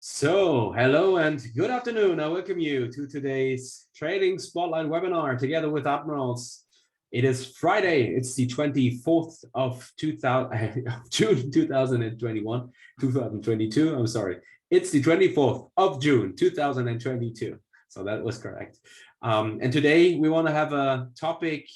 Hello and good afternoon. I welcome you to today's Trading Spotlight webinar together with Admirals. It is Friday. It's the 24th of June 2022. I'm sorry. It's the 24th of June 2022. So that was correct. And today we want to have a topic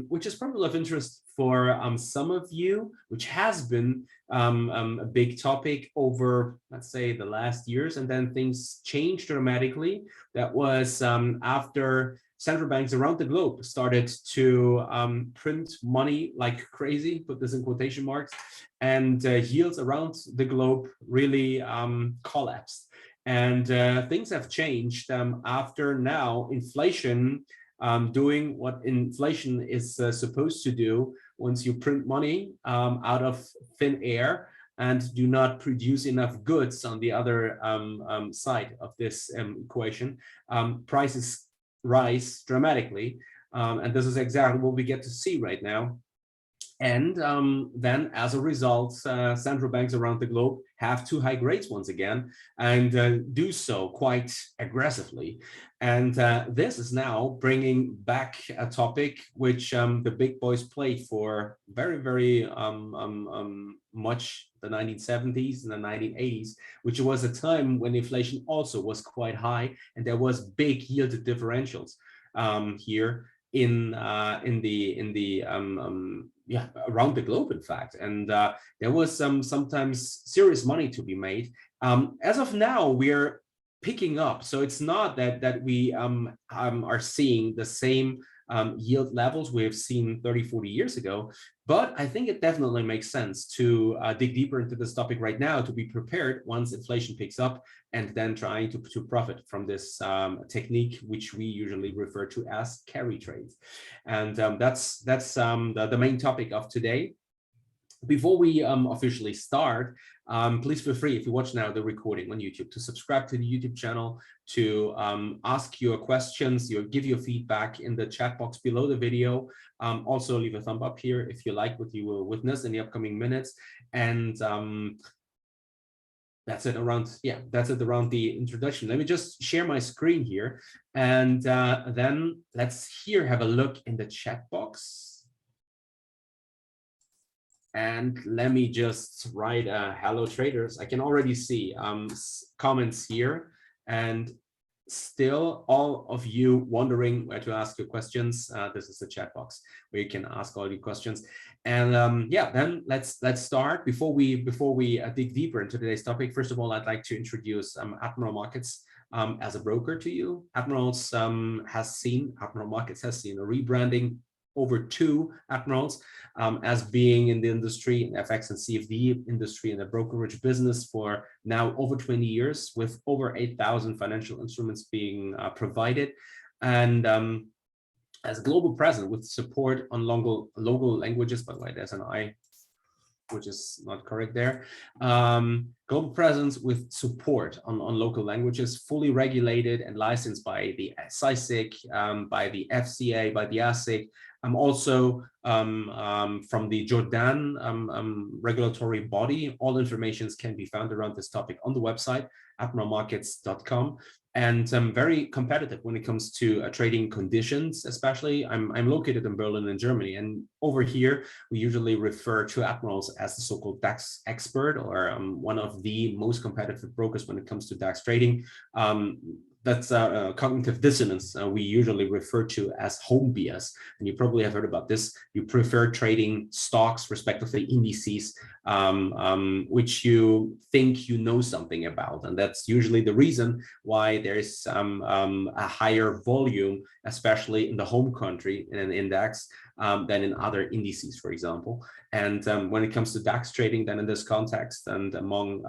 which is probably of interest for some of you, which has been a big topic over, let's say, the last years, and then things changed dramatically. That was after central banks around the globe started to print money like crazy, put this in quotation marks, and yields around the globe really collapsed. And things have changed after now inflation doing what inflation is supposed to do. Once you print money out of thin air and do not produce enough goods on the other side of this equation, prices rise dramatically. And this is exactly what we get to see right now. And then as a result, central banks around the globe have to hike rates once again and do so quite aggressively. And this is now bringing back a topic which the big boys played for very much the 1970s and the 1980s, which was a time when inflation also was quite high and there was big yielded differentials here around the globe, in fact, and there was sometimes serious money to be made. As of now, we're picking up, so it's not that we are seeing the same yield levels we have seen 30-40 years ago, but I think it definitely makes sense to dig deeper into this topic right now to be prepared once inflation picks up, and then trying to profit from this technique, which we usually refer to as carry trades. And that's the main topic of today. Before we officially start, please feel free, if you watch now the recording on YouTube, to subscribe to the YouTube channel, to ask your questions, give your feedback in the chat box below the video. Also leave a thumb up here if you like what you will witness in the upcoming minutes. And that's it around the introduction. Let me just share my screen here, and then let's have a look in the chat box. And let me just write hello traders. I can already see comments here, and still all of you wondering where to ask your questions. This is the chat box where you can ask all your questions. And yeah, then let's start. Before we dig deeper into today's topic, first of all, I'd like to introduce Admiral Markets as a broker to you. Admiral Markets has seen a rebranding over two Admirals as being in the industry, in FX and CFD industry, in the brokerage business for now over 20 years, with over 8,000 financial instruments being provided, and as a global presence with support on local languages. By the way, there's an I which is not correct there. Global presence with support on local languages, fully regulated and licensed by the SISIC, by the FCA, by the ASIC. Also from the Jordan regulatory body. All information can be found around this topic on the website, admiralmarkets.com. And very competitive when it comes to trading conditions. Especially, I'm located in Berlin, in Germany, and over here we usually refer to Admirals as the so-called DAX expert, or one of the most competitive brokers when it comes to DAX trading. That's cognitive dissonance. We usually refer to as home bias, and you probably have heard about this. You prefer trading stocks, respectively indices, which you think you know something about, and that's usually the reason why there's a higher volume, especially in the home country in an index, than in other indices, for example. And when it comes to DAX trading, then in this context, and among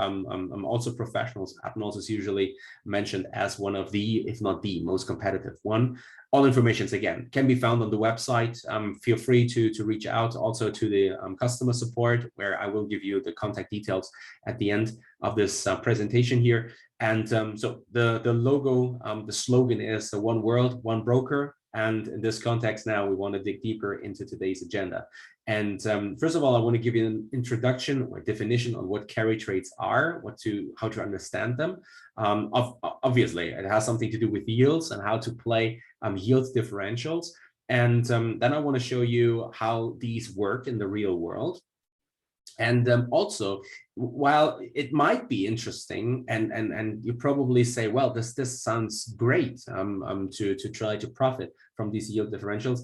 also professionals, Admirals is usually mentioned as one of the, if not the most competitive one. All information, again, can be found on the website. Feel free to reach out also to the customer support, where I will give you the contact details at the end of this presentation here. And so the logo, the slogan is one world, one broker. And in this context now, we want to dig deeper into today's agenda. And first of all, I want to give you an introduction or definition on what carry trades are, how to understand them. Obviously, it has something to do with yields and how to play yield differentials. And then I want to show you how these work in the real world. And also, while it might be interesting, and you probably say, well, this sounds great to try to profit from these yield differentials,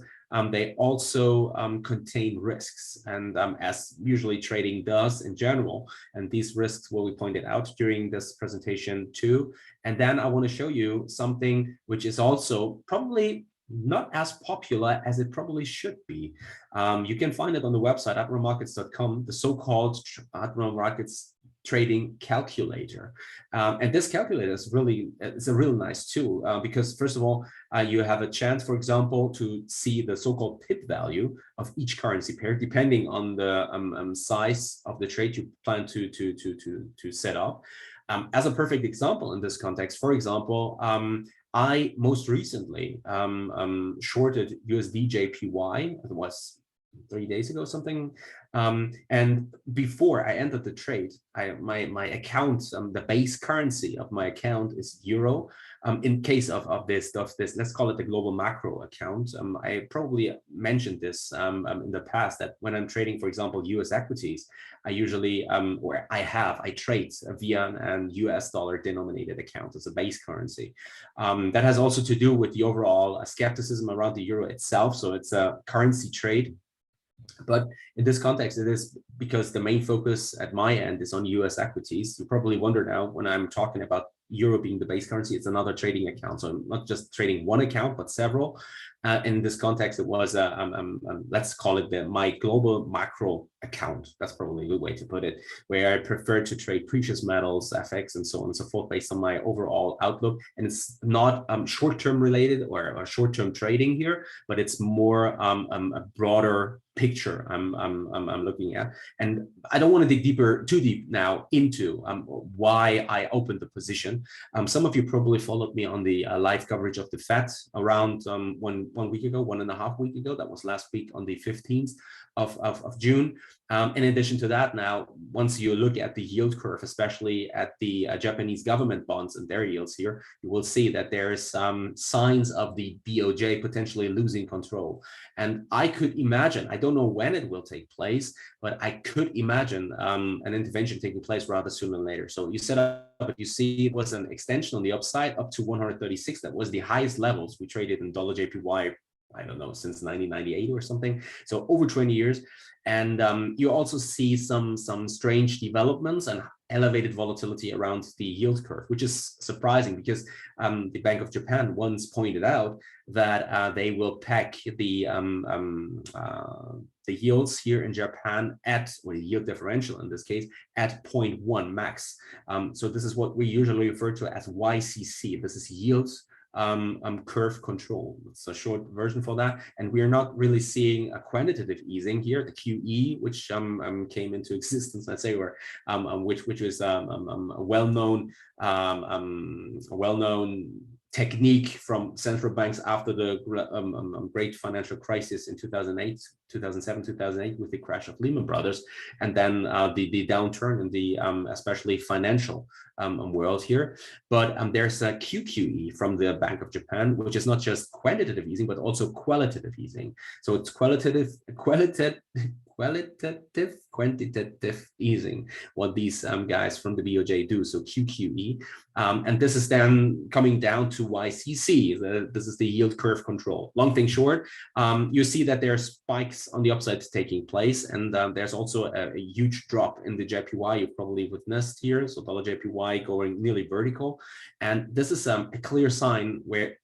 they also contain risks, and as usually trading does in general, and these risks will be pointed out during this presentation too. And then I want to show you something which is also probably not as popular as it probably should be. You can find it on the website admiralmarkets.com, the so-called Admiral Markets trading calculator. And this calculator is a really nice tool because first of all, you have a chance, for example, to see the so-called pip value of each currency pair, depending on the size of the trade you plan to set up. As a perfect example in this context, for example, I most recently shorted USD JPY. It was 3 days ago, something. And before I entered the trade, my account, the base currency of my account is euro. In case of this, let's call it the global macro account. I probably mentioned this in the past, that when I'm trading, for example, US equities, I usually, I trade via an US dollar denominated account as a base currency. That has also to do with the overall skepticism around the euro itself. So it's a currency trade. But in this context, it is because the main focus at my end is on US equities. You probably wonder now, when I'm talking about euro being the base currency, it's another trading account. So I'm not just trading one account, but several. In this context, it was, let's call it my global macro account. That's probably a good way to put it, where I prefer to trade precious metals, FX, and so on and so forth based on my overall outlook. And it's not short-term related or short-term trading here, but it's more a broader picture I'm looking at. And I don't want to dig too deep now into why I opened the position. Some of you probably followed me on the live coverage of the Fed around 1 week ago, 1.5 weeks ago. That was last week on the 15th of June. In addition to that, now, once you look at the yield curve, especially at the Japanese government bonds and their yields here, you will see that there is some signs of the BOJ potentially losing control. And I could imagine, I don't know when it will take place, but I could imagine an intervention taking place rather sooner than later. So you set up, but you see it was an extension on the upside up to 136. That was the highest levels we traded in dollar JPY, I don't know, since 1998 or something. So over 20 years. And you also see some strange developments and elevated volatility around the yield curve, which is surprising because the Bank of Japan once pointed out that they will peg the yields here in Japan or the yield differential in this case, at 0.1 max. So this is what we usually refer to as YCC. This is yields curve control. It's a short version for that, and we are not really seeing a quantitative easing here. The QE, which came into existence, let's say, or which was a well-known technique from central banks after the great financial crisis in 2007, 2008, with the crash of Lehman Brothers, and then the downturn in the especially financial world here. But there's a QQE from the Bank of Japan, which is not just quantitative easing, but also qualitative easing. So it's quantitative easing, what these guys from the BOJ do, so QQE. And this is then coming down to YCC. This is the yield curve control. Long thing short, you see that there are spikes on the upside taking place, and there's also a huge drop in the JPY you've probably witnessed here. So dollar JPY going nearly vertical. And this is a clear sign where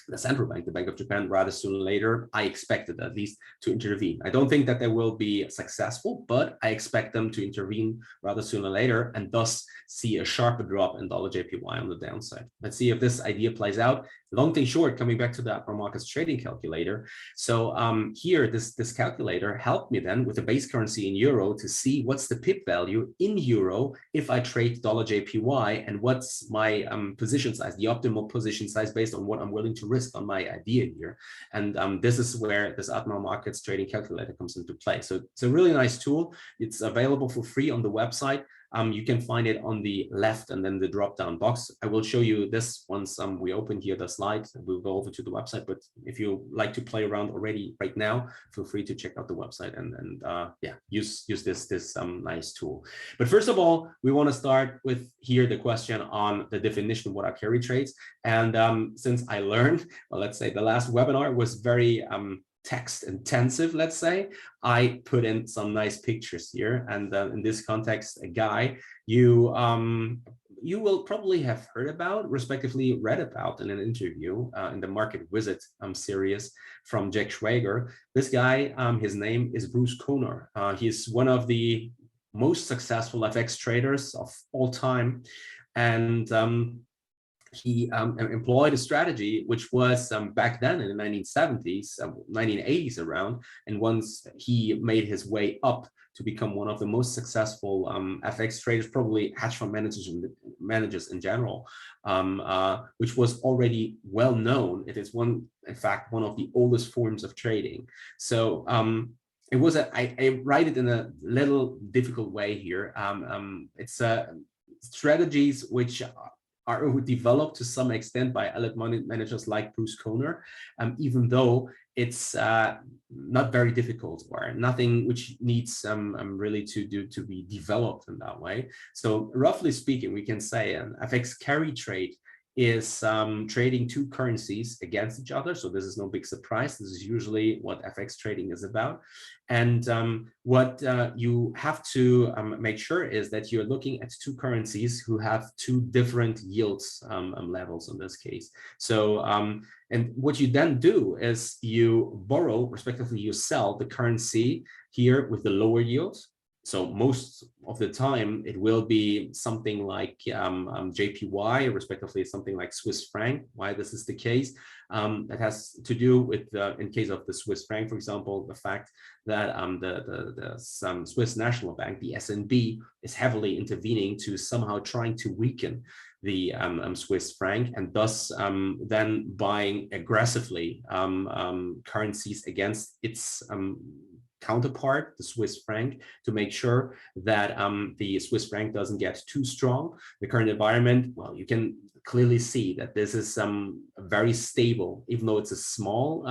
the central bank, the Bank of Japan, rather sooner or later, I expected at least, to intervene. I don't think that they will be successful, but I expect them to intervene rather sooner or later, and thus see a sharper drop in dollar JPY on the downside. Let's see if this idea plays out. Long thing short, coming back to the Admiral Markets trading calculator. So here, this calculator helped me then with the base currency in euro to see what's the pip value in euro if I trade dollar JPY, and what's my position size, the optimal position size based on what I'm willing to risk on my idea here. And this is where this Admiral Markets trading calculator comes into play. So it's a really nice tool. It's available for free on the website. You can find it on the left and then the drop-down box. I will show you this once we open here the slide. We'll go over to the website, but if you like to play around already right now, feel free to check out the website and yeah, use this nice tool. But first of all, we want to start with here the question on the definition of what are carry trades. And since I learned, well, let's say the last webinar was very text intensive, let's say, I put in some nice pictures here. And in this context, a guy you will probably have heard about, respectively read about in an interview in the Market Wizard series from Jack Schwager. This guy, his name is Bruce Conner. He's one of the most successful FX traders of all time. And he employed a strategy which was back then in the 1970s, 1980s around. And once he made his way up to become one of the most successful FX traders, probably hedge fund managers in general, which was already well known. It is in fact, one of the oldest forms of trading. So it was I write it in a little difficult way here. It's strategies which are developed to some extent by elite money managers like Bruce Conner, even though it's not very difficult or nothing which needs really to be developed in that way. So roughly speaking, we can say an FX carry trade is trading two currencies against each other. So this is no big surprise. This is usually what FX trading is about. And what you have to make sure is that you're looking at two currencies who have two different yields levels in this case. So, and what you then do is you borrow, respectively, you sell the currency here with the lower yield. So most of the time, it will be something like JPY, respectively something like Swiss franc. Why this is the case? That has to do with, in case of the Swiss franc, for example, the fact that the Swiss National Bank, the SNB, is heavily intervening to somehow trying to weaken the Swiss franc, and thus then buying aggressively currencies against its counterpart, the Swiss franc, to make sure that the Swiss franc doesn't get too strong. The current environment, well, you can clearly see that this is very stable, even though it's a small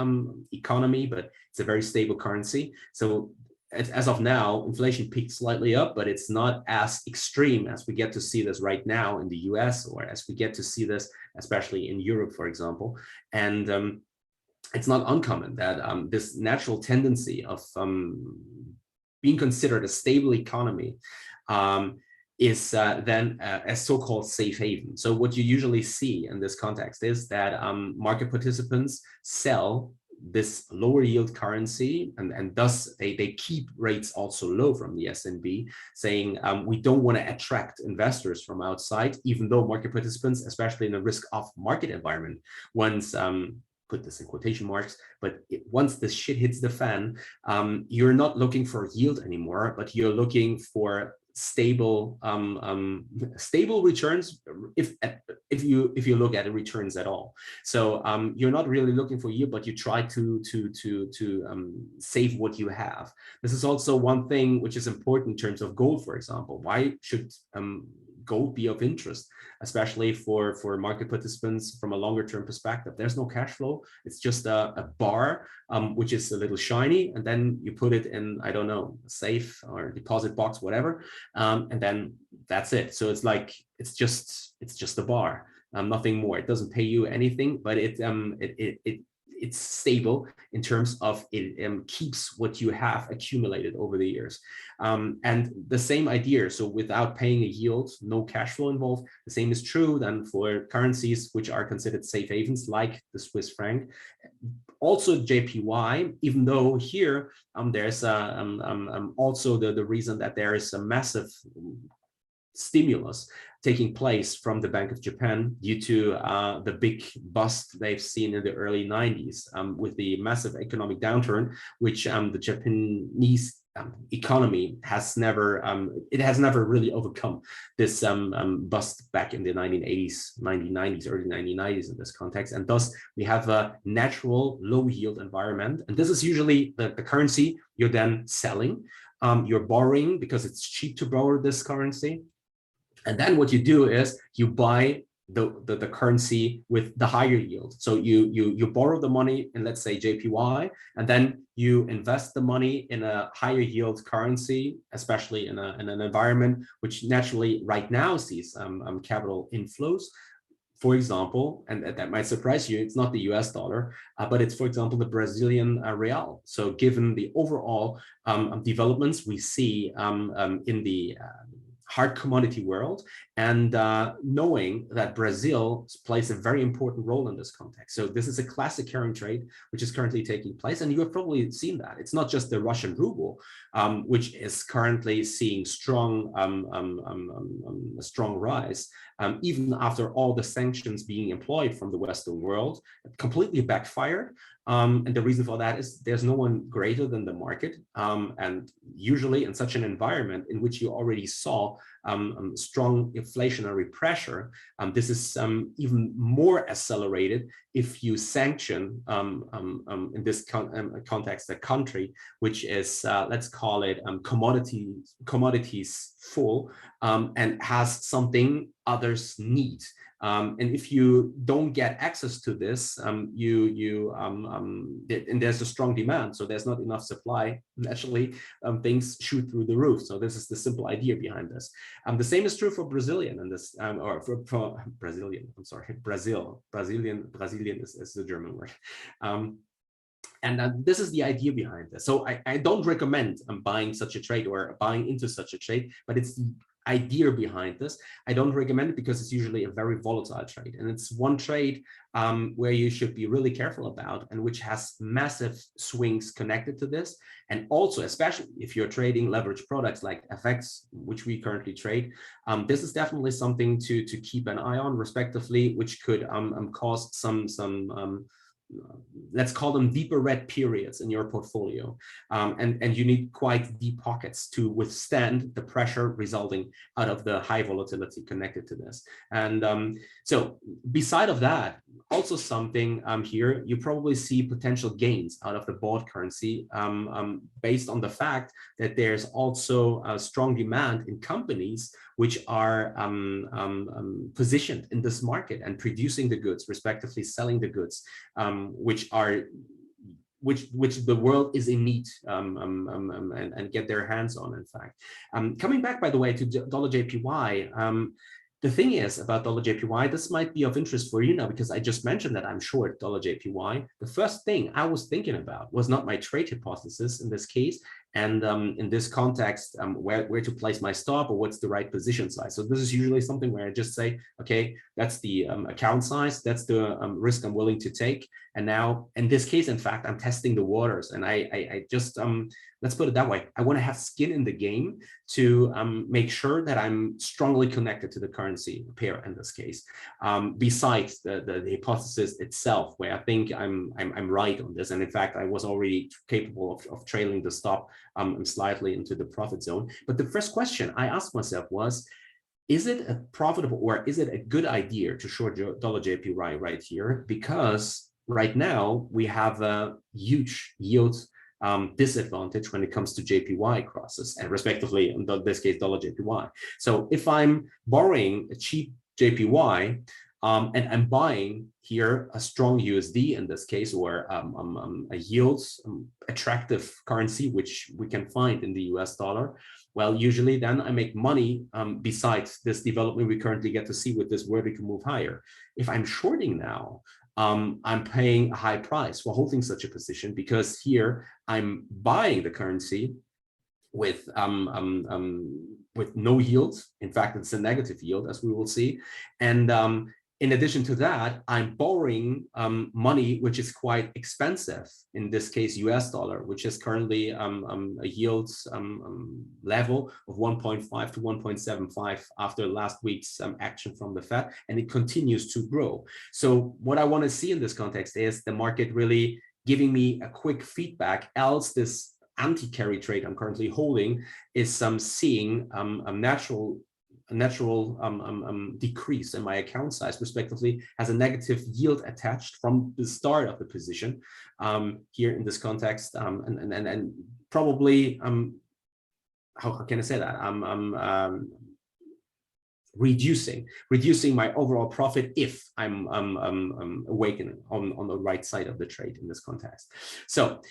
economy, but it's a very stable currency. So as of now, inflation peaked slightly up, but it's not as extreme as we get to see this right now in the US, or as we get to see this, especially in Europe, for example. And it's not uncommon that this natural tendency of being considered a stable economy is then a so-called safe haven. So what you usually see in this context is that market participants sell this lower yield currency, and thus they keep rates also low from the SNB, saying we don't want to attract investors from outside, even though market participants, especially in a risk-off market environment, once put this in quotation marks, but once this shit hits the fan, you're not looking for yield anymore, but you're looking for stable stable returns if you look at the returns at all. So you're not really looking for yield, but you try to save what you have. This is also one thing which is important in terms of gold, for example. Why should gold be of interest, especially for market participants from a longer term perspective? There's no cash flow. It's just a bar, which is a little shiny, and then you put it in, I don't know, a safe or deposit box, whatever, and then that's it. So it's like it's just a bar, nothing more. It doesn't pay you anything, but it's stable in terms of it keeps what you have accumulated over the years. And the same idea, so without paying a yield, no cash flow involved, the same is true then for currencies which are considered safe havens like the Swiss franc. Also JPY, even though here there's also the reason that there is a massive stimulus taking place from the Bank of Japan due to the big bust they've seen in the early 90s with the massive economic downturn, which the Japanese economy has never really overcome this bust back in the 1980s, 1990s, early 1990s in this context, and thus we have a natural low yield environment, and this is usually the currency you're then selling. You're borrowing because it's cheap to borrow this currency, and then what you do is you buy the currency with the higher yield. So you borrow the money in, let's say, JPY, and then you invest the money in a higher yield currency, especially in an environment which naturally right now sees capital inflows. For example, and that might surprise you, it's not the US dollar, but it's, for example, the Brazilian real. So given the overall developments we see in the hard commodity world, and knowing that Brazil plays a very important role in this context. So this is a classic carrying trade, which is currently taking place. And you have probably seen that. It's not just the Russian ruble, which is currently seeing strong rise, even after all the sanctions being employed from the Western world, completely backfired. And the reason for that is there's no one greater than the market. And usually in such an environment in which you already saw strong inflationary pressure, this is even more accelerated if you sanction, in this context, a country which is, let's call it, commodities full, and has something others need. And if you don't get access to this, and there's a strong demand, so there's not enough supply, naturally things shoot through the roof. So this is the simple idea behind this. The same is true for Brazilian, and this, or for Brazilian, I'm sorry, Brazilian is the German word. And this is the idea behind this. So I don't recommend buying such a trade or buying into such a trade, but it's the idea behind this. I don't recommend it because it's usually a very volatile trade, and it's one trade where you should be really careful about, and which has massive swings connected to this. And also, especially if you're trading leveraged products like FX, which we currently trade, this is definitely something to keep an eye on, respectively, which could cause some let's call them deeper red periods in your portfolio. And you need quite deep pockets to withstand the pressure resulting out of the high volatility connected to this. And so beside of that, also something here, you probably see potential gains out of the bought currency based on the fact that there's also a strong demand in companies which are positioned in this market and producing the goods, respectively selling the goods, which the world is in need and get their hands on, in fact. Coming back, by the way, to dollar JPY, the thing is about dollar JPY, this might be of interest for you now, because I just mentioned that I'm short dollar JPY. The first thing I was thinking about was not my trade hypothesis in this case, and in this context, where to place my stop or what's the right position size. So this is usually something where I just say, okay, that's the account size, that's the risk I'm willing to take. And now, in this case, in fact, I'm testing the waters, and I just, let's put it that way, I want to have skin in the game to make sure that I'm strongly connected to the currency pair in this case, besides the hypothesis itself, where I think I'm right on this. And in fact, I was already capable of trailing the stop slightly into the profit zone. But the first question I asked myself was, is it a profitable, or is it a good idea to short dollar JPY right here? Because right now we have a huge yield disadvantage when it comes to JPY crosses, and respectively, in this case, dollar JPY. So if I'm borrowing a cheap JPY, and I'm buying here a strong USD in this case, or a yield attractive currency, which we can find in the US dollar, well, usually then I make money besides this development we currently get to see with this vertical move higher. If I'm shorting now, I'm paying a high price for holding such a position, because here I'm buying the currency with no yield. In fact, it's a negative yield, as we will see. And in addition to that, I'm borrowing money which is quite expensive, in this case US dollar, which is currently a yield level of 1.5 to 1.75 after last week's action from the Fed, and it continues to grow. So what I want to see in this context is the market really giving me a quick feedback, else this anti-carry trade I'm currently holding is seeing a natural decrease in my account size, respectively, has a negative yield attached from the start of the position here in this context, and probably how can I say that? Reducing my overall profit if I'm awakening on the right side of the trade in this context. So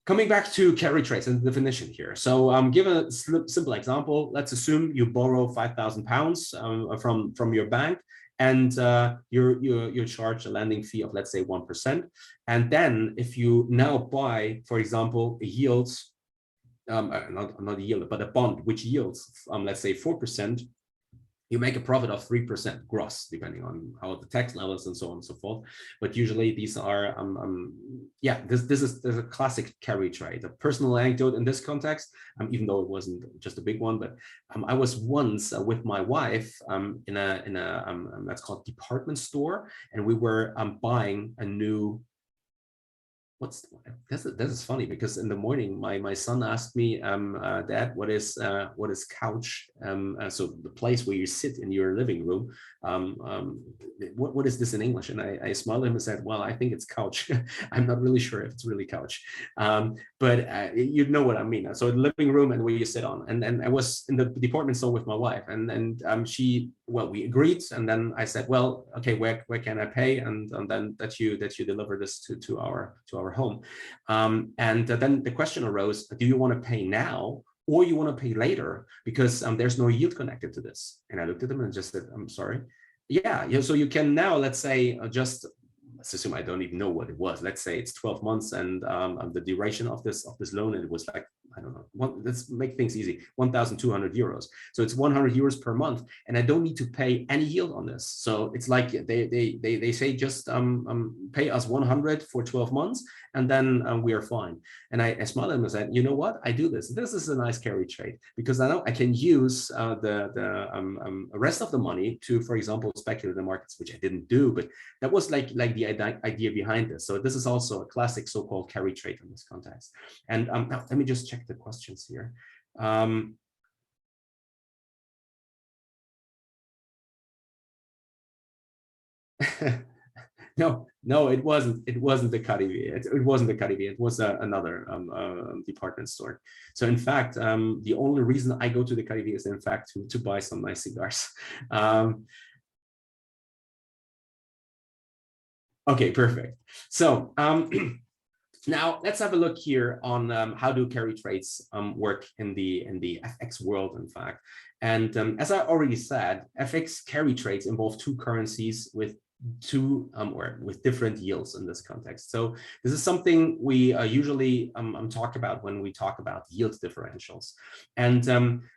coming back to carry trades and the definition here. So give a simple example. Let's assume you borrow £5,000 from your bank, and you're charged a lending fee of, let's say, 1%. And then if you now buy, for example, a yield, not a yield, but a bond which yields, let's say, 4%, you make a profit of 3% gross, depending on how the tax levels and so on and so forth. But usually these are, this is a classic carry trade. A personal anecdote in this context, even though it wasn't just a big one, but I was once with my wife in a that's called department store, and we were buying a new. This is funny, because in the morning my son asked me, Dad, what is couch? So the place where you sit in your living room, what is this in English? And I smiled at him and said, well, I think it's couch. I'm not really sure if it's really couch, but you know what I mean. So the living room and where you sit on, and I was in the department store with my wife, and we agreed, and then I said, well, okay, where can I pay, and then that you deliver this to our home, and then the question arose: do you want to pay now, or you want to pay later, because there's no yield connected to this? And I looked at them and just said, I'm sorry. Yeah, so you can now, let's say, let's assume I don't even know what it was. Let's say it's 12 months, and the duration of this loan, it was like, I don't know, let's make things easy, 1,200 euros. So it's 100 euros per month, and I don't need to pay any yield on this. So it's like they say, just pay us 100 for 12 months, and then we are fine. And I smiled at them and said, you know what? I do this. This is a nice carry trade, because I know I can use the rest of the money to, for example, speculate in the markets, which I didn't do, but that was like the idea behind this. So this is also a classic so-called carry trade in this context. And now let me just check the questions here. No, it wasn't the KTV. It wasn't the KTV. It was another department store. So in fact, the only reason I go to the KTV is, in fact, to buy some nice cigars. Okay, perfect. So now let's have a look here on how do carry trades work in the FX world, in fact. And as I already said, FX carry trades involve two currencies with different yields in this context. So this is something we usually talk about when we talk about yield differentials. And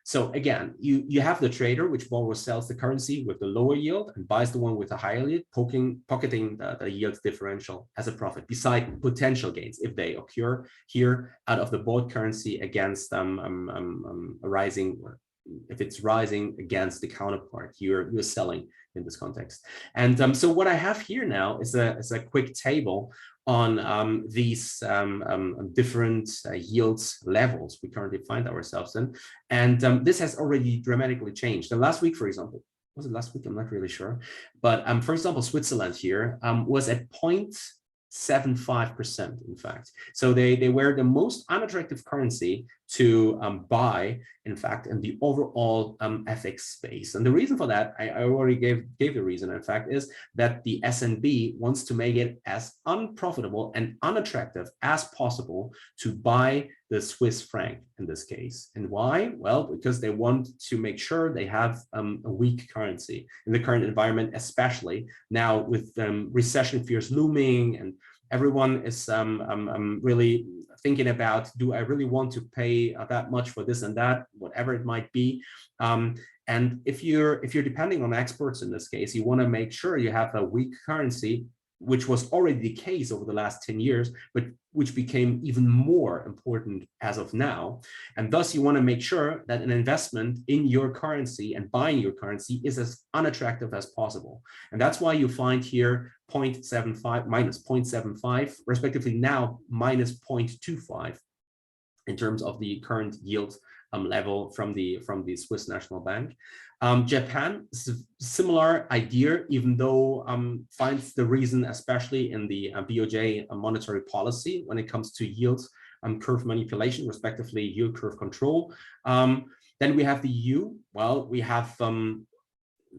so again, you have the trader, which borrows, sells the currency with the lower yield and buys the one with a higher yield, pocketing the yield differential as a profit, beside potential gains if they occur here out of the bought currency against rising, if it's rising against the counterpart you're selling in this context. And so what I have here now is a quick table on these different yields levels we currently find ourselves in. And this has already dramatically changed. And last week, for example, was it last week? I'm not really sure. But for example, Switzerland here was at 0.75%, in fact. So they were the most unattractive currency to buy, in fact, in the overall FX space. And the reason for that, I already gave the reason, in fact, is that the SNB wants to make it as unprofitable and unattractive as possible to buy the Swiss franc in this case. And why? Well, because they want to make sure they have a weak currency in the current environment, especially now with recession fears looming, and everyone is really thinking about, do I really want to pay that much for this and that, whatever it might be. And if you're depending on exports in this case, you want to make sure you have a weak currency, which was already the case over the last 10 years, but which became even more important as of now. And thus you want to make sure that an investment in your currency and buying your currency is as unattractive as possible. And that's why you find here 0.75 minus 0.75, respectively now minus 0.25. in terms of the current yield level from the Swiss National Bank. Japan, similar idea, even though finds the reason, especially in the BOJ monetary policy when it comes to yield curve manipulation, respectively yield curve control. Then we have the EU. Well, we have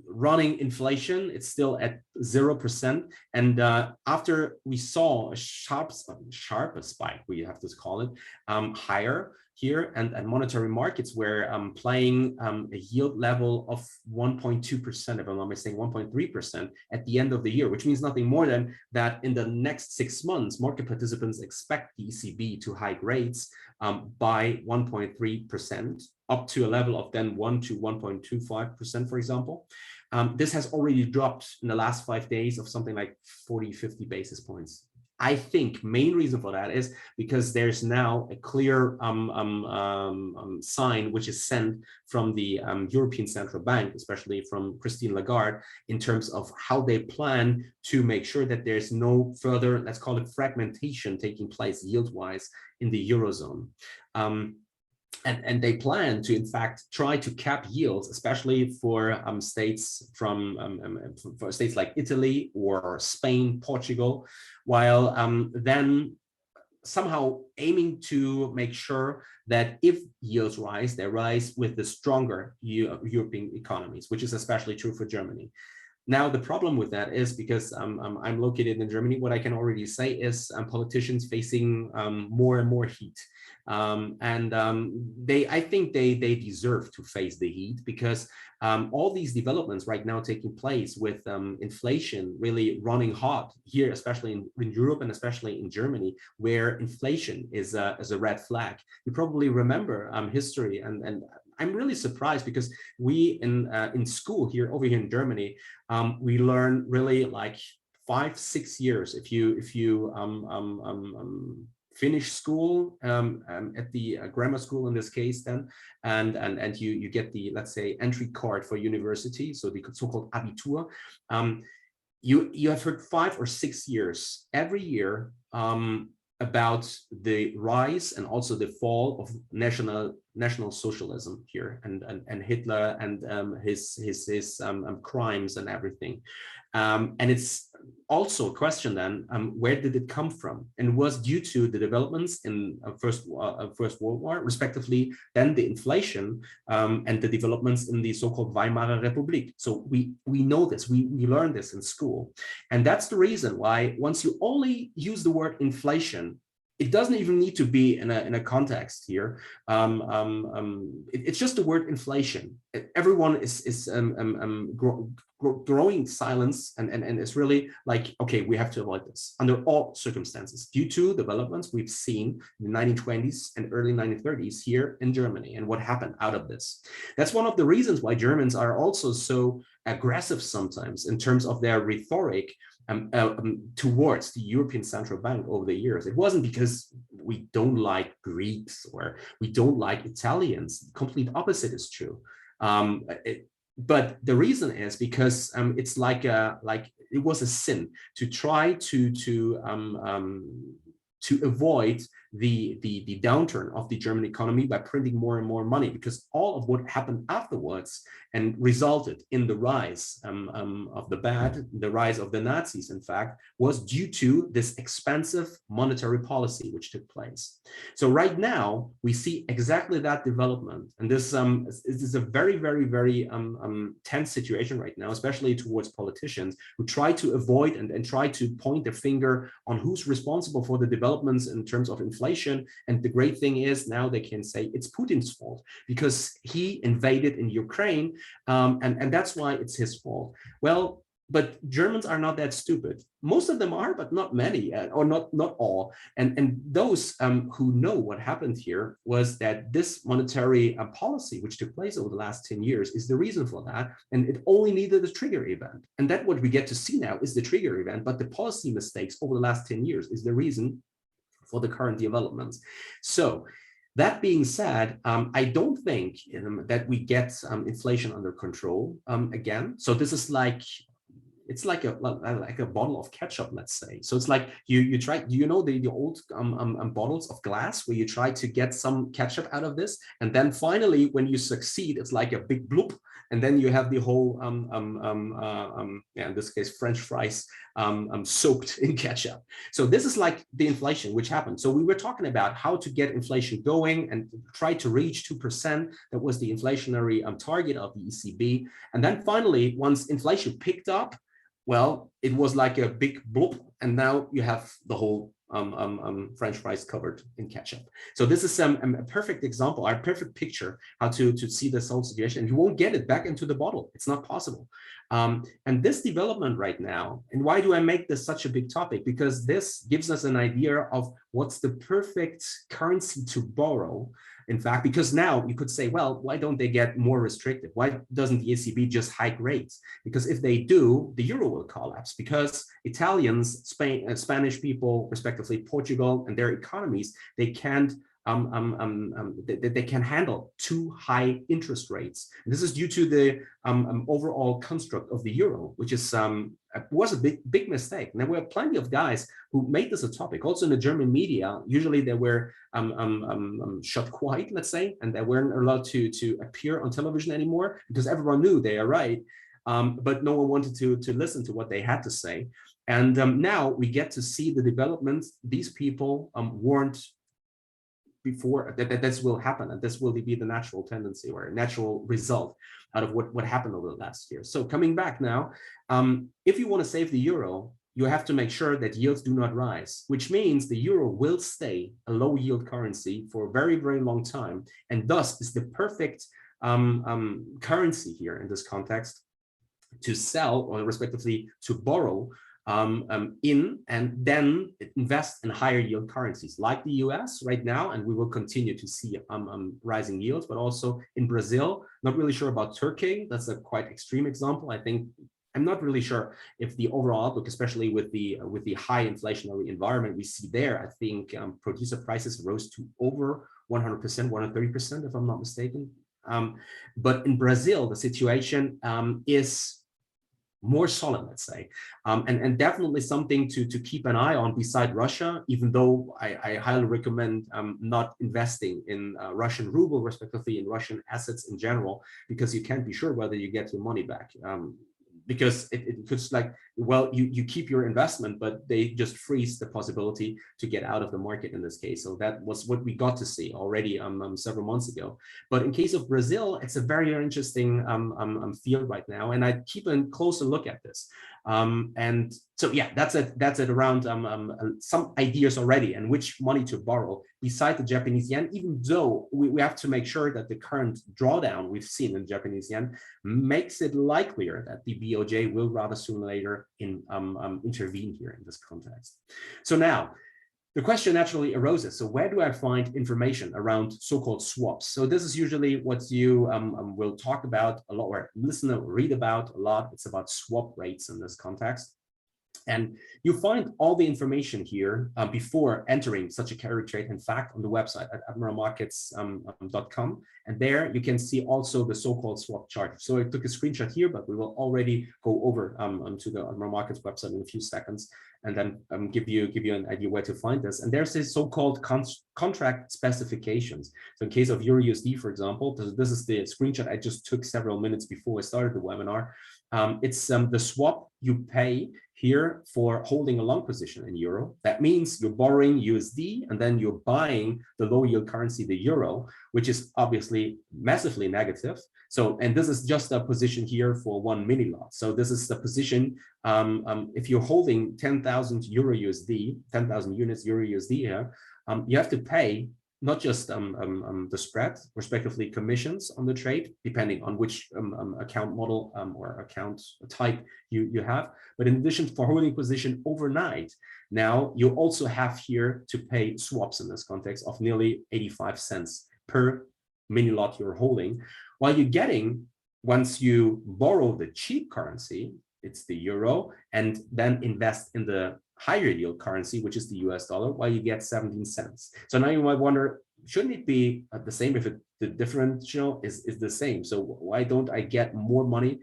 running inflation. It's still at 0%. And after we saw a sharp spike, we have to call it, higher here, and monetary markets were playing a yield level of 1.2%, if I'm not mistaken, 1.3% at the end of the year, which means nothing more than that in the next 6 months, market participants expect the ECB to hike rates by 1.3%, up to a level of then 1 to 1.25%, for example. This has already dropped in the last 5 days of something like 40, 50 basis points. I think main reason for that is because there's now a clear sign which is sent from the European Central Bank, especially from Christine Lagarde, in terms of how they plan to make sure that there's no further, let's call it fragmentation taking place yield-wise in the Eurozone. And they plan to, in fact, try to cap yields, especially for states for states like Italy or Spain, Portugal, while then somehow aiming to make sure that if yields rise, they rise with the stronger European economies, which is especially true for Germany. Now, the problem with that is because I'm located in Germany, what I can already say is politicians facing more and more heat. I think they deserve to face the heat, because all these developments right now taking place with inflation really running hot here, especially in Europe and especially in Germany, where inflation is a red flag. You probably remember history, and I'm really surprised because we in school here over here in Germany, we learn really like 5-6 years if you finish school at the grammar school in this case, then and you get the, let's say, entry card for university, so the so-called Abitur. You have heard 5 or 6 years every year about the rise and also the fall of national socialism here, and Hitler and his crimes and everything. And it's also a question then, where did it come from? And it was due to the developments in First World War, respectively, then the inflation and the developments in the so-called Weimar Republic. So we know this, we learned this in school. And that's the reason why once you only use the word inflation, it doesn't even need to be in a context here. It's just the word inflation. Everyone is growing silence, and it's really like, okay, we have to avoid this under all circumstances due to developments we've seen in the 1920s and early 1930s here in Germany, and what happened out of this. That's one of the reasons why Germans are also so aggressive sometimes in terms of their rhetoric towards the European Central Bank over the years. It wasn't because we don't like Greeks or we don't like Italians. The complete opposite is true. But the reason is because it's like it was a sin to try to avoid the downturn of the German economy by printing more and more money, because all of what happened afterwards and resulted in the rise of the rise of the Nazis, in fact, was due to this expansive monetary policy which took place. So right now we see exactly that development, and this is a very, very, very tense situation right now, especially towards politicians who try to avoid and try to point their finger on who's responsible for the developments in terms of inflation. And the great thing is now they can say it's Putin's fault because he invaded in Ukraine, and that's why it's his fault. Well, but Germans are not that stupid. Most of them are, but not many, or not all. And those who know what happened here was that this monetary policy, which took place over the last 10 years, is the reason for that. And it only needed a trigger event. And that what we get to see now is the trigger event, but the policy mistakes over the last 10 years is the reason for the current developments. So that being said, I don't think that we get inflation under control again. So this is like, it's like a bottle of ketchup, let's say. So it's like you try, you know, the old bottles of glass where you try to get some ketchup out of this, and then finally when you succeed, it's like a big bloop, and then you have the whole yeah, in this case French fries soaked in ketchup. So this is like the inflation which happened. So we were talking about how to get inflation going and try to reach 2%. That was the inflationary target of the ECB. And then finally, once inflation picked up, well, it was like a big bloop, and now you have the whole French fries covered in ketchup. So this is a perfect example, a perfect picture how to see this whole situation. You won't get it back into the bottle. It's not possible. And this development right now, and why do I make this such a big topic? Because this gives us an idea of what's the perfect currency to borrow. In fact, because now you could say, well, why don't they get more restrictive? Why doesn't the ECB just hike rates? Because if they do, the euro will collapse, because Italians, Spanish people, respectively Portugal, and their economies, they can't they can handle too high interest rates. And this is due to the overall construct of the euro, which is was a big mistake. And there were plenty of guys who made this a topic. Also in the German media, usually they were shut quiet, let's say, and they weren't allowed to appear on television anymore because everyone knew they are right. But no one wanted to listen to what they had to say. And now we get to see the developments. These people warned before that this will happen, and this will be the natural tendency or natural result out of what happened over the last year. So coming back now, if you want to save the euro, you have to make sure that yields do not rise, which means the euro will stay a low yield currency for a very, very long time, and thus is the perfect currency here in this context to sell, or respectively to borrow in, and then invest in higher yield currencies like the US right now, and we will continue to see rising yields, but also in Brazil. Not really sure about Turkey. That's a quite extreme example. I think I'm not really sure if the overall outlook, especially with the high inflationary environment we see there. I think producer prices rose to over 100%, 130%, if I'm not mistaken. But in Brazil, the situation is more solid, let's say, and definitely something to keep an eye on beside Russia, even though I highly recommend not investing in Russian ruble, respectively in Russian assets in general, because you can't be sure whether you get your money back. Because it could, like, well, you keep your investment, but they just freeze the possibility to get out of the market in this case. So that was what we got to see already several months ago. But in case of Brazil, it's a very interesting field right now, and I keep a closer look at this. And so yeah, that's it around some ideas already and which money to borrow beside the Japanese yen, even though we have to make sure that the current drawdown we've seen in Japanese yen makes it likelier that the BOJ will rather sooner or later intervene here in this context. So now, the question naturally arises, so where do I find information around so-called swaps? So this is usually what you will talk about a lot, or listen or read about a lot. It's about swap rates in this context. And you find all the information here before entering such a carry trade, in fact, on the website at admiralmarkets.com. And there you can see also the so-called swap chart. So I took a screenshot here, but we will already go over to the Admiral Markets website in a few seconds, and then give you an idea where to find this. And there's this so-called contract specifications. So in case of Euro USD, for example, this is the screenshot I just took several minutes before I started the webinar. It's the swap you pay here for holding a long position in euro. That means you're borrowing USD and then you're buying the low yield currency, the euro, which is obviously massively negative. So, and this is just a position here for 1 mini lot. So this is the position, if you're holding 10,000 euro USD, 10,000 units euro USD here, you have to pay not just the spread, respectively commissions on the trade, depending on which account model or account type you have, but in addition for holding position overnight, now you also have here to pay swaps in this context of nearly 85 cents per mini lot you're holding, while you're getting, once you borrow the cheap currency, it's the euro, and then invest in the higher yield currency, which is the US dollar, while you get 17 cents. So now you might wonder, shouldn't it be the same if the differential is the same? So why don't I get more money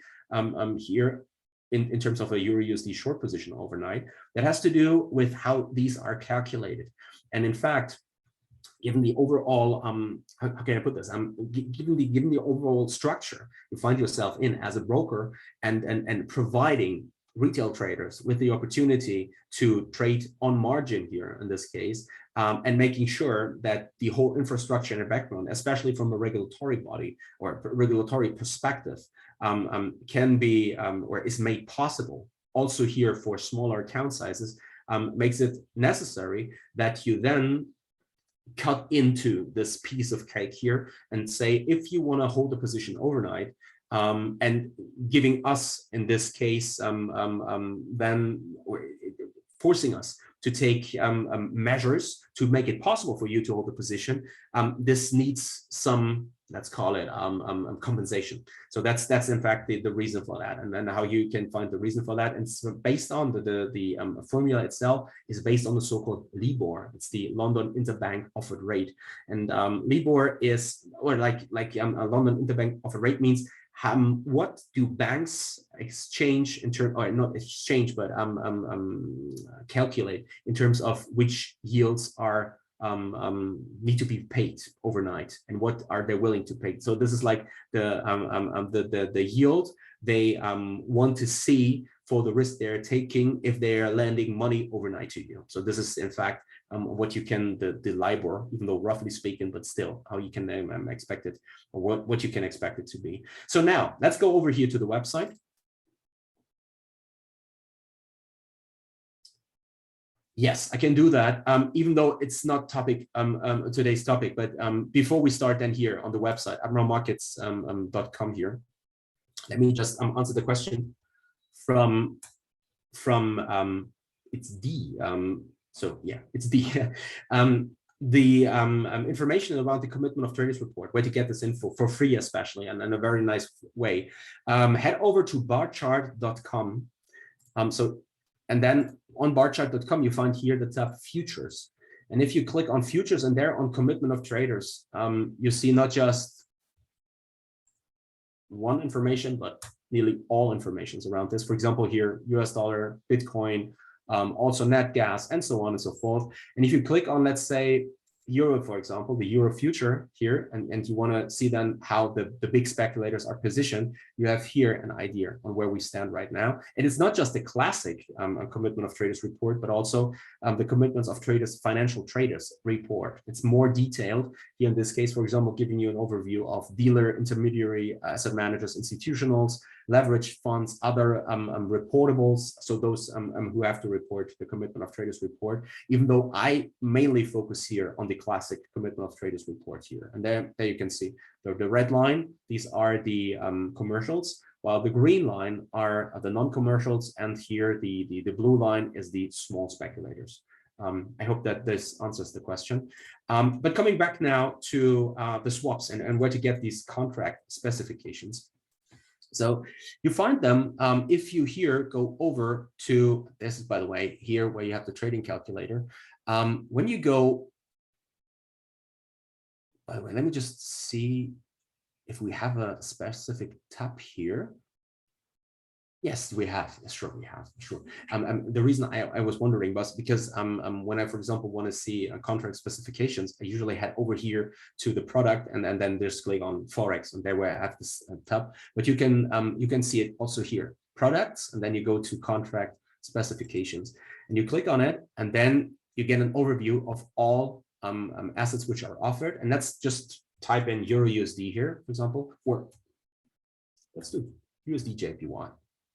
here in terms of a Euro USD short position overnight. That has to do with how these are calculated. And in fact, given the overall, how can I put this? Given the overall structure you find yourself in as a broker, and providing retail traders with the opportunity to trade on margin here in this case, and making sure that the whole infrastructure in the background, especially from a regulatory body or regulatory perspective, can be or is made possible also here for smaller account sizes, makes it necessary that you then cut into this piece of cake here and say, if you want to hold a position overnight, and giving us, in this case, then forcing us to take measures to make it possible for you to hold the position, this needs some, let's call it compensation. So that's in fact the reason for that. And then how you can find the reason for that, and it's based on the formula itself is based on the so-called LIBOR. It's the London Interbank Offered Rate, and LIBOR is, or like a London Interbank Offered Rate means what do banks exchange in terms, or not exchange, but calculate in terms of which yields are need to be paid overnight, and what are they willing to pay. So this is like the yield they want to see for the risk they're taking if they are lending money overnight to you. So this is in fact what you can, the LIBOR, even though roughly speaking, but still how you can expect it, or what you can expect it to be. So now let's go over here to the website. Yes, I can do that, even though it's not topic today's topic. But before we start, then here on the website, admiralmarkets.com here, let me just answer the question from it's D. So yeah, it's D. The information about the commitment of traders report, where to get this info for free, especially, and in a very nice way. Head over to barchart.com. And then on barchart.com, you find here the tab futures. And if you click on futures and there on commitment of traders, you see not just one information, but nearly all informations around this. For example, here, US dollar, Bitcoin, also net gas, and so on and so forth. And if you click on, let's say, Euro, for example, the Euro future here, and you want to see then how the big speculators are positioned, you have here an idea on where we stand right now. And it's not just the classic commitment of traders report, but also the commitments of traders, financial traders report. It's more detailed here in this case, for example, giving you an overview of dealer, intermediary, asset managers, institutionals, leveraged funds, other reportables. So those who have to report the commitment of traders report, even though I mainly focus here on the classic commitment of traders report here. And there you can see the red line, these are the commercials, while the green line are the non-commercials, and here the blue line is the small speculators. I hope that this answers the question. But coming back now to the swaps and where to get these contract specifications. So you find them if you here go over to, this is, by the way, here where you have the trading calculator. When you go, by the way, let me just see if we have a specific tab here. Yes, we have. Sure, we have. Sure. The reason I was wondering was because when I, for example, want to see contract specifications, I usually head over here to the product and then just click on Forex, and there where I have this tab. But you can see it also here, products, and then you go to contract specifications, and you click on it, and then you get an overview of all assets which are offered, and let's just type in Euro USD here, for example, or let's do USD JPY.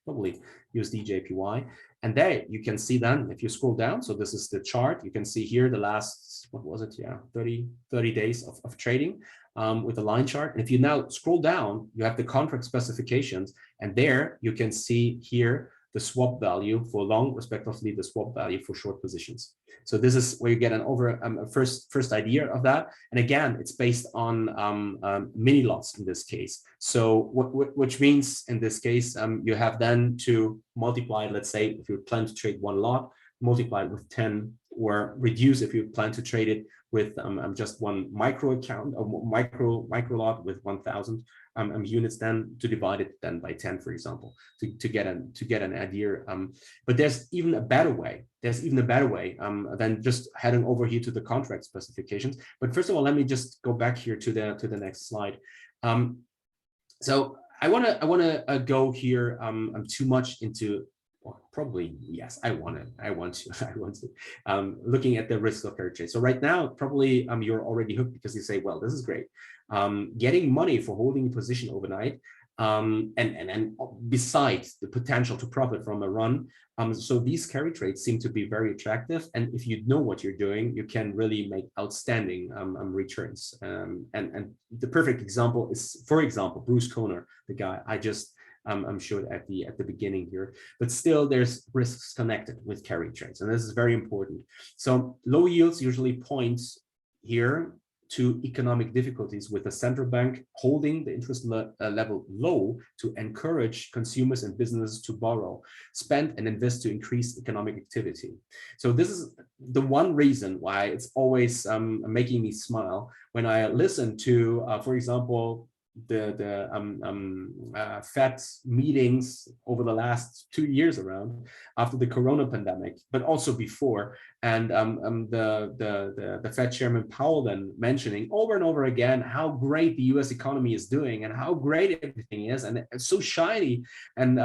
Probably USD JPY, and there you can see then, if you scroll down, so this is the chart, you can see here the last, what was it, yeah, 30 days of trading with the line chart. And if you now scroll down, you have the contract specifications, and there you can see here the swap value for long, respectively the swap value for short positions. So this is where you get an first idea of that. And again, it's based on mini lots in this case. So which means in this case, you have then to multiply, let's say, if you plan to trade one lot, multiply it with 10 or reduce if you plan to trade it with just one micro account, or micro lot with 1,000 units, then to divide it then by 10, for example, to get an idea. But there's even a better way. Than just heading over here to the contract specifications. But first of all, let me just go back here to the next slide. So I wanna go here too much into. Well, probably yes. I want to. Looking at the risk of carry trade. So right now, probably you're already hooked because you say, well, this is great. Getting money for holding a position overnight, and besides the potential to profit from a run. So these carry trades seem to be very attractive, and if you know what you're doing, you can really make outstanding returns. And the perfect example is, for example, Bruce Conner, the guy I just showed at the beginning here. But still, there's risks connected with carry trades, and this is very important. So low yields usually point here to economic difficulties, with the central bank holding the interest level low to encourage consumers and businesses to borrow, spend, and invest to increase economic activity. So this is the one reason why it's always making me smile when I listen to, for example, the Fed meetings over the last 2 years around after the Corona pandemic, but also before, and the Fed Chairman Powell then mentioning over and over again how great the U.S. economy is doing and how great everything is, and it's so shiny, and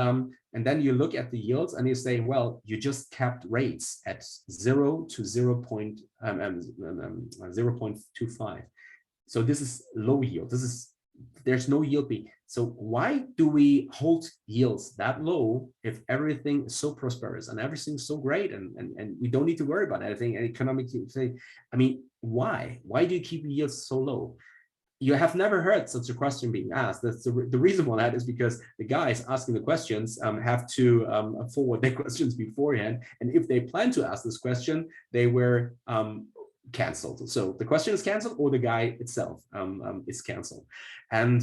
then you look at the yields and you say, well, you just kept rates at 0 to 0.25. So this is low yield. There's no yield B. So why do we hold yields that low if everything is so prosperous and everything's so great, and we don't need to worry about anything? And economically, I mean, why? Why do you keep yields so low? You have never heard such a question being asked. That's the reason why that is because the guys asking the questions have to forward their questions beforehand. And if they plan to ask this question, they were canceled. So the question is canceled, or the guy itself is canceled. And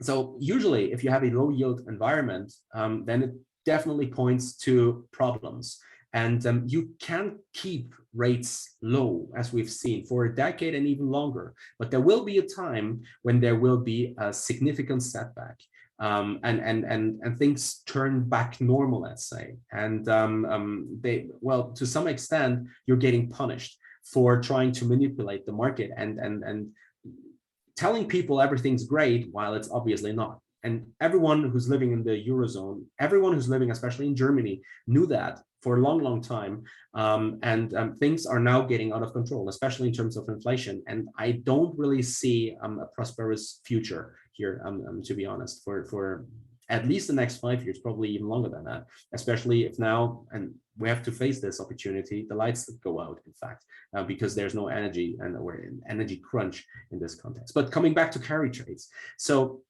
so usually if you have a low yield environment, then it definitely points to problems. And you can keep rates low, as we've seen, for a decade and even longer. But there will be a time when there will be a significant setback. And things turn back normal, let's say. And well, to some extent, you're getting punished for trying to manipulate the market and telling people everything's great while it's obviously not. And everyone who's living in the Eurozone, everyone who's living especially in Germany, knew that for a long time. Things are now getting out of control, especially in terms of inflation. And I don't really see a prosperous future here, to be honest, for at least the next 5 years, probably even longer than that, especially if now, and we have to face this opportunity, the lights go out, in fact, because there's no energy, and we're in energy crunch in this context. But coming back to carry trades. So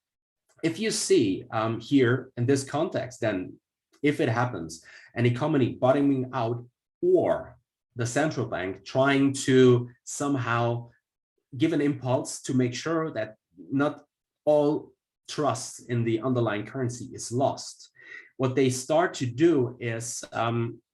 if you see here in this context, then if it happens, an economy bottoming out, or the central bank trying to somehow give an impulse to make sure that not all trust in the underlying currency is lost, what they start to do is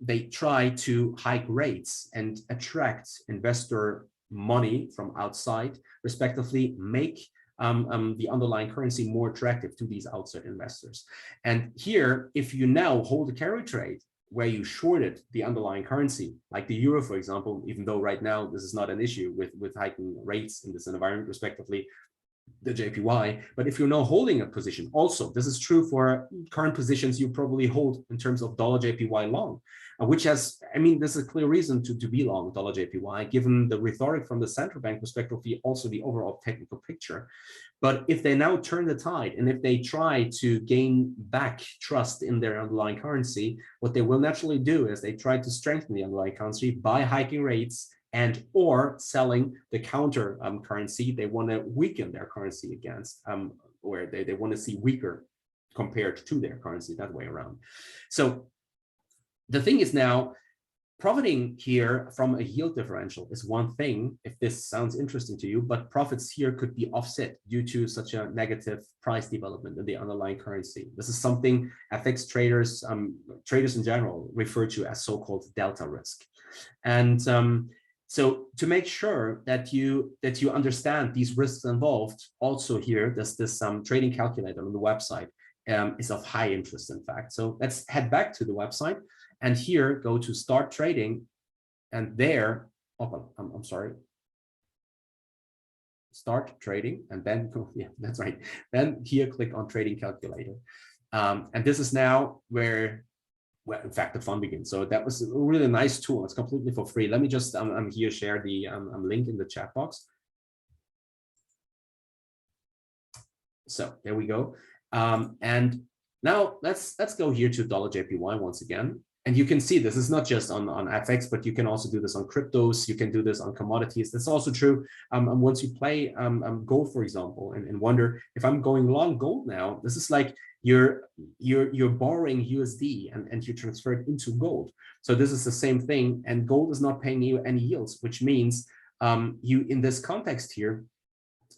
they try to hike rates and attract investor money from outside, respectively make the underlying currency more attractive to these outside investors. And here, if you now hold a carry trade where you shorted the underlying currency, like the euro, for example, even though right now this is not an issue with hiking rates in this environment, respectively, the JPY, but if you're now holding a position, also, this is true for current positions you probably hold in terms of dollar JPY long, which has, I mean, there's a clear reason to be long dollar JPY, given the rhetoric from the central bank perspective, also the overall technical picture. But if they now turn the tide, and if they try to gain back trust in their underlying currency, what they will naturally do is they try to strengthen the underlying currency by hiking rates and or selling the counter currency they want to weaken their currency against, or they want to see weaker compared to their currency, that way around. So the thing is now, Profiting here from a yield differential is one thing, if this sounds interesting to you, but profits here could be offset due to such a negative price development in the underlying currency. This is something FX traders, traders in general, refer to as so-called delta risk. And so to make sure that you understand these risks involved, also here, there's this trading calculator on the website is of high interest, in fact. So let's head back to the website. And here, go to start trading, and there, oh, I'm sorry, start trading, and then, yeah, that's right. Then here, click on trading calculator. And this is now where, well, in fact, the fun begins. So that was a really nice tool. It's completely for free. Let me just, I'm here, share the link in the chat box. So there we go. And now let's go here to $JPY once again. And you can see this is not just on FX, but you can also do this on cryptos. You can do this on commodities. That's also true. Once you play gold, for example, and wonder if I'm going long gold now, this is like you're borrowing USD and you transfer it into gold. So this is the same thing. And gold is not paying you any yields, which means you, in this context here,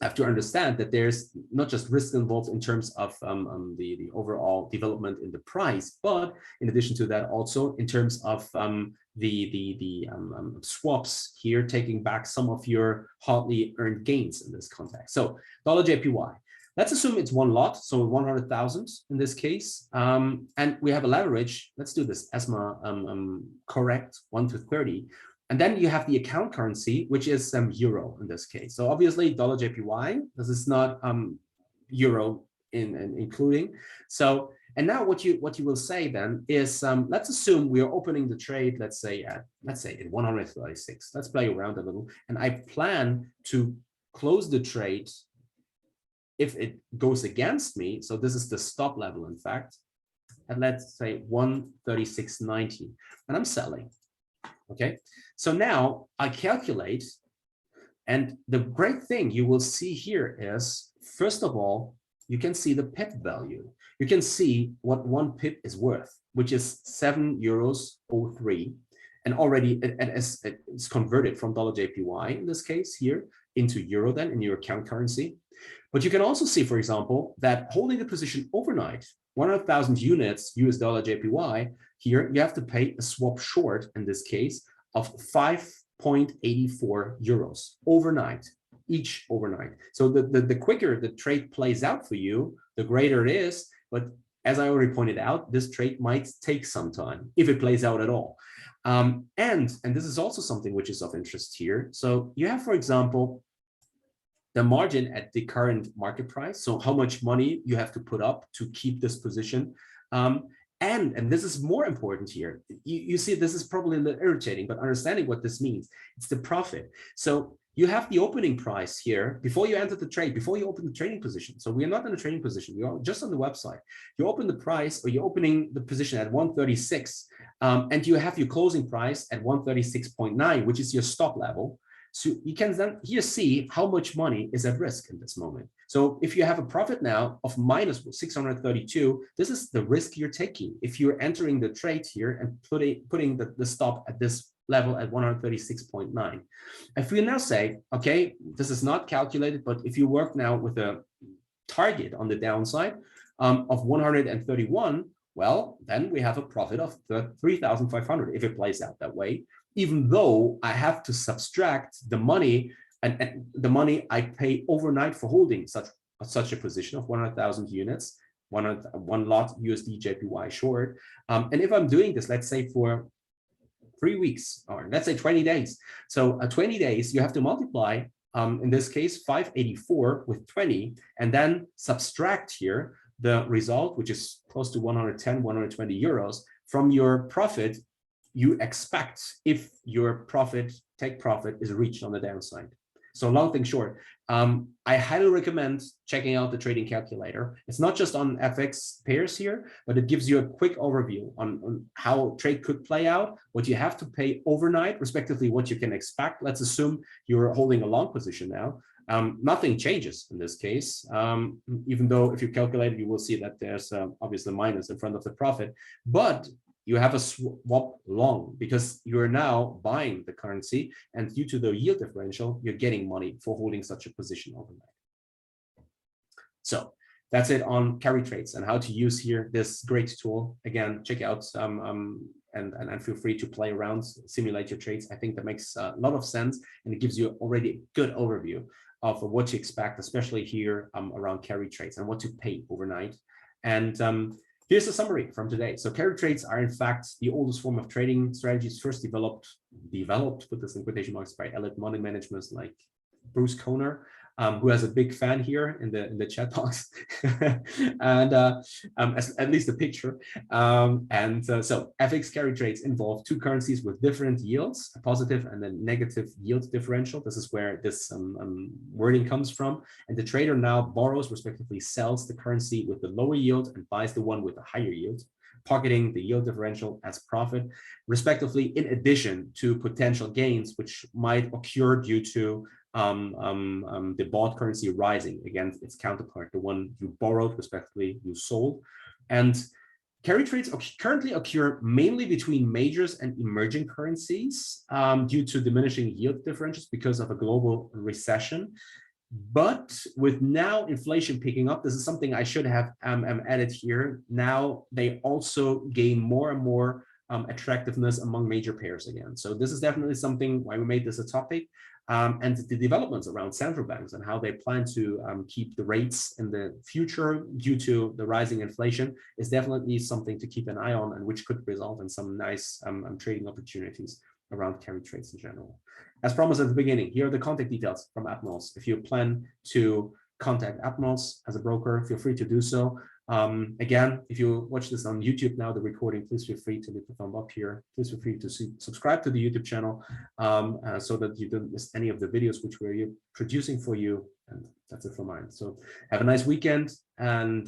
have to understand that there's not just risk involved in terms of the overall development in the price, but in addition to that, also in terms of the swaps here, taking back some of your hardly earned gains in this context. So $JPY, let's assume it's one lot, so 100,000 in this case, and we have a leverage. Let's do this ESMA correct 1 to 30. And then you have the account currency, which is euro in this case. So obviously $JPY, this is not euro including. So, and now what you will say then is, let's assume we are opening the trade, let's say at 136. Let's play around a little. And I plan to close the trade if it goes against me. So this is the stop level, in fact, at let's say 136.90, and I'm selling. Okay, so now I calculate, and the great thing you will see here is, first of all, you can see the pip value. You can see what one pip is worth, which is €7.03, and already it's converted from $JPY in this case here into euro then in your account currency. But you can also see, for example, that holding the position overnight, 100,000 units US dollar JPY, here you have to pay a swap short in this case of 5.84 euros overnight, each overnight. So the quicker the trade plays out for you, the greater it is. But as I already pointed out, this trade might take some time if it plays out at all. And this is also something which is of interest here. So you have, for example, the margin at the current market price. So how much money you have to put up to keep this position. And this is more important here. You see, this is probably a little irritating, but understanding what this means, it's the profit. So you have the opening price here before you enter the trade, before you open the trading position. So we are not in a trading position. We are just on the website. You open the price, or you're opening the position at 136, and you have your closing price at 136.9, which is your stop level. So you can then here see how much money is at risk in this moment. So if you have a profit now of minus 632, this is the risk you're taking. If you're entering the trade here and putting the stop at this level at 136.9. If we now say, okay, this is not calculated, but if you work now with a target on the downside of 131, well, then we have a profit of 3,500 if it plays out that way, even though I have to subtract the money and the money I pay overnight for holding such a position of 100,000 units, one lot USD JPY short. And if I'm doing this, let's say for 3 weeks, or let's say 20 days. So 20 days, you have to multiply, in this case, 584 with 20, and then subtract here the result, which is close to 110, 120 euros from your profit you expect if your take profit is reached on the downside. So long thing short, I highly recommend checking out the trading calculator. It's not just on FX pairs here, but it gives you a quick overview on how trade could play out, what you have to pay overnight, respectively what you can expect. Let's assume you're holding a long position now. Nothing changes in this case, even though if you calculate it, you will see that there's obviously minus in front of the profit. But you have a swap long because you're now buying the currency, and due to the yield differential, you're getting money for holding such a position overnight. So that's it on carry trades and how to use here this great tool. Again, check out and feel free to play around, simulate your trades. I think that makes a lot of sense, and it gives you already a good overview of what to expect, especially here around carry trades and what to pay overnight. And here's a summary from today. So carry trades are in fact the oldest form of trading strategies, first developed, put this in quotation marks, by elite money management like Bruce Conner, who has a big fan here in the chat box, and at least a picture. So FX carry trades involve two currencies with different yields, a positive and a negative yield differential. This is where this wording comes from. And the trader now borrows, respectively sells the currency with the lower yield and buys the one with the higher yield, pocketing the yield differential as profit, respectively, in addition to potential gains which might occur due to the bought currency rising against its counterpart, the one you borrowed, respectively, you sold. And carry trades currently occur mainly between majors and emerging currencies due to diminishing yield differentials because of a global recession. But with now inflation picking up, this is something I should have added here. Now they also gain more and more attractiveness among major pairs again. So this is definitely something why we made this a topic. And the developments around central banks and how they plan to keep the rates in the future due to the rising inflation is definitely something to keep an eye on, and which could result in some nice trading opportunities around carry trades in general. As promised at the beginning, here are the contact details from Admirals. If you plan to contact Admirals as a broker, feel free to do so. Again, if you watch this on YouTube now, the recording, please feel free to leave a thumb up here. Please feel free to subscribe to the YouTube channel so that you don't miss any of the videos which we're producing for you. And that's it for mine. So have a nice weekend and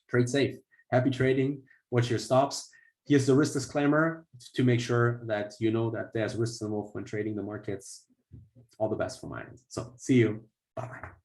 trade safe. Happy trading. Watch your stops. Here's the risk disclaimer to make sure that you know that there's risks involved when trading the markets. All the best for mine. So see you. Bye-bye.